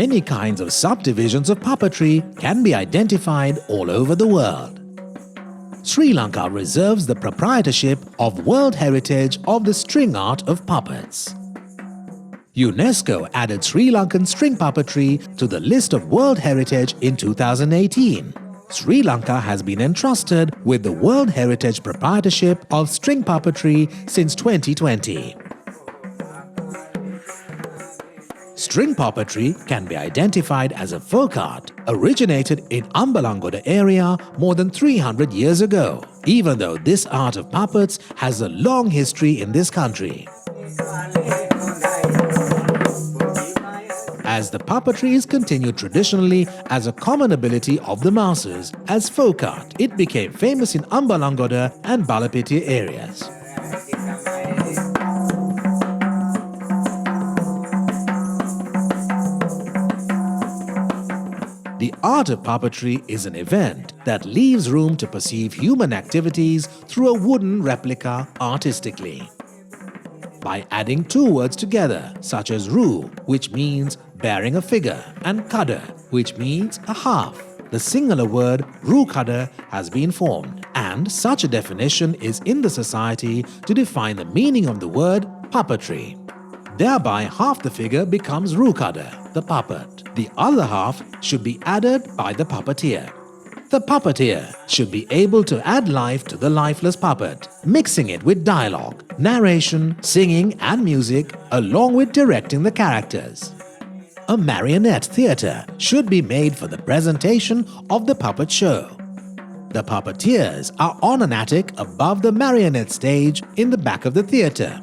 many kinds of subdivisions of puppetry can be identified all over the world. Sri Lanka reserves the proprietorship of World Heritage of the string art of puppets. UNESCO added Sri Lankan string puppetry to the list of World Heritage in 2018. Sri Lanka has been entrusted with the World Heritage proprietorship of string puppetry since 2020. String puppetry can be identified as a folk art originated in Ambalangoda area more than 300 years ago, even though this art of puppets has a long history in this country. As the puppetry is continued traditionally as a common ability of the masses, as folk art, it became famous in Ambalangoda and Balapitiya areas. The art of puppetry is an event that leaves room to perceive human activities through a wooden replica artistically. By adding two words together, such as ru, which means bearing a figure, and kada, which means a half, the singular word ru-kada has been formed, and such a definition is in the society to define the meaning of the word puppetry. Thereby, half the figure becomes ru-kada, the puppet. The other half should be added by the puppeteer. The puppeteer should be able to add life to the lifeless puppet, mixing it with dialogue, narration, singing and music, along with directing the characters. A marionette theatre should be made for the presentation of the puppet show. The puppeteers are on an attic above the marionette stage in the back of the theatre.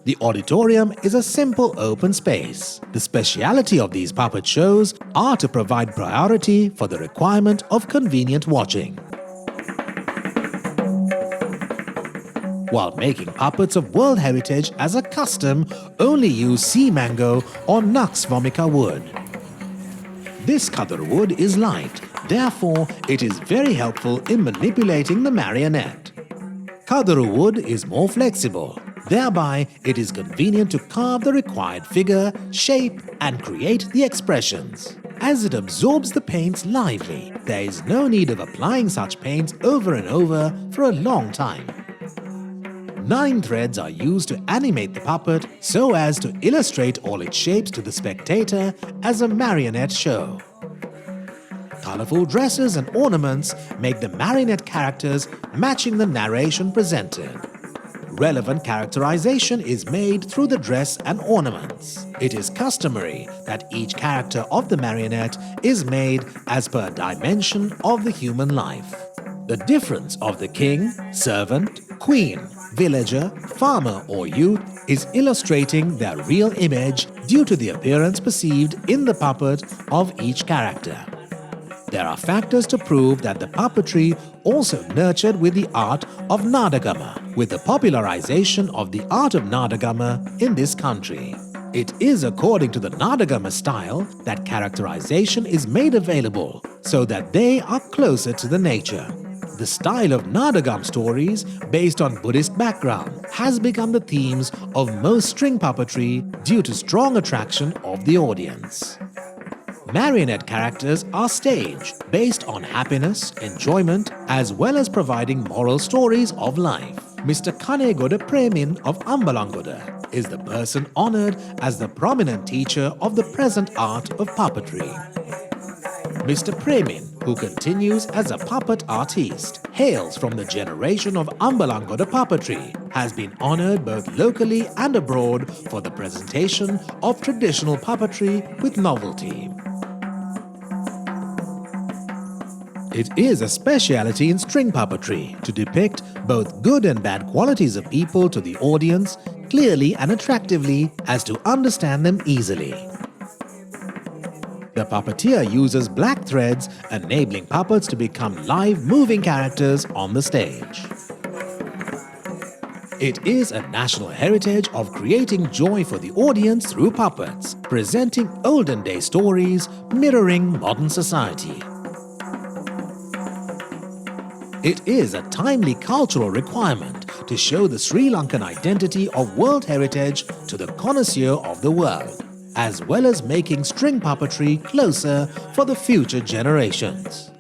The auditorium is a simple open space. The speciality of these puppet shows are to provide priority for the requirement of convenient watching. While making puppets of World Heritage as a custom, only use sea mango or nux vomica wood. This kadar wood is light, therefore it is very helpful in manipulating the marionette. Kadaru wood is more flexible. Thereby, it is convenient to carve the required figure, shape and create the expressions. As it absorbs the paints lively, there is no need of applying such paints over and over for a long time. 9 threads are used to animate the puppet so as to illustrate all its shapes to the spectator as a marionette show. Colorful dresses and ornaments make the marionette characters matching the narration presented. Relevant characterization is made through the dress and ornaments. It is customary that each character of the marionette is made as per dimension of the human life. The difference of the king, servant, queen, villager, farmer or youth is illustrating their real image due to the appearance perceived in the puppet of each character. There are factors to prove that the puppetry also nurtured with the art of Nadagama, with the popularization of the art of Nadagama in this country. It is according to the Nadagama style that characterization is made available so that they are closer to the nature. The style of Nadagam stories based on Buddhist background has become the themes of most string puppetry due to strong attraction of the audience. Marionette characters are staged based on happiness, enjoyment, as well as providing moral stories of life. Mr. Kanegoda Premin of Ambalangoda is the person honored as the prominent teacher of the present art of puppetry. Mr. Premin, who continues as a puppet artiste, hails from the generation of Ambalangoda puppetry, has been honored both locally and abroad for the presentation of traditional puppetry with novelty. It is a speciality in string puppetry to depict both good and bad qualities of people to the audience clearly and attractively as to understand them easily. The puppeteer uses black threads, enabling puppets to become live moving characters on the stage. It is a national heritage of creating joy for the audience through puppets, presenting olden day stories mirroring modern society. It is a timely cultural requirement to show the Sri Lankan identity of World Heritage to the connoisseur of the world. as well as making string puppetry closer for the future generations.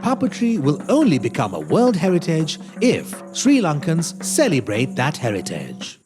Puppetry will only become a World Heritage if Sri Lankans celebrate that heritage.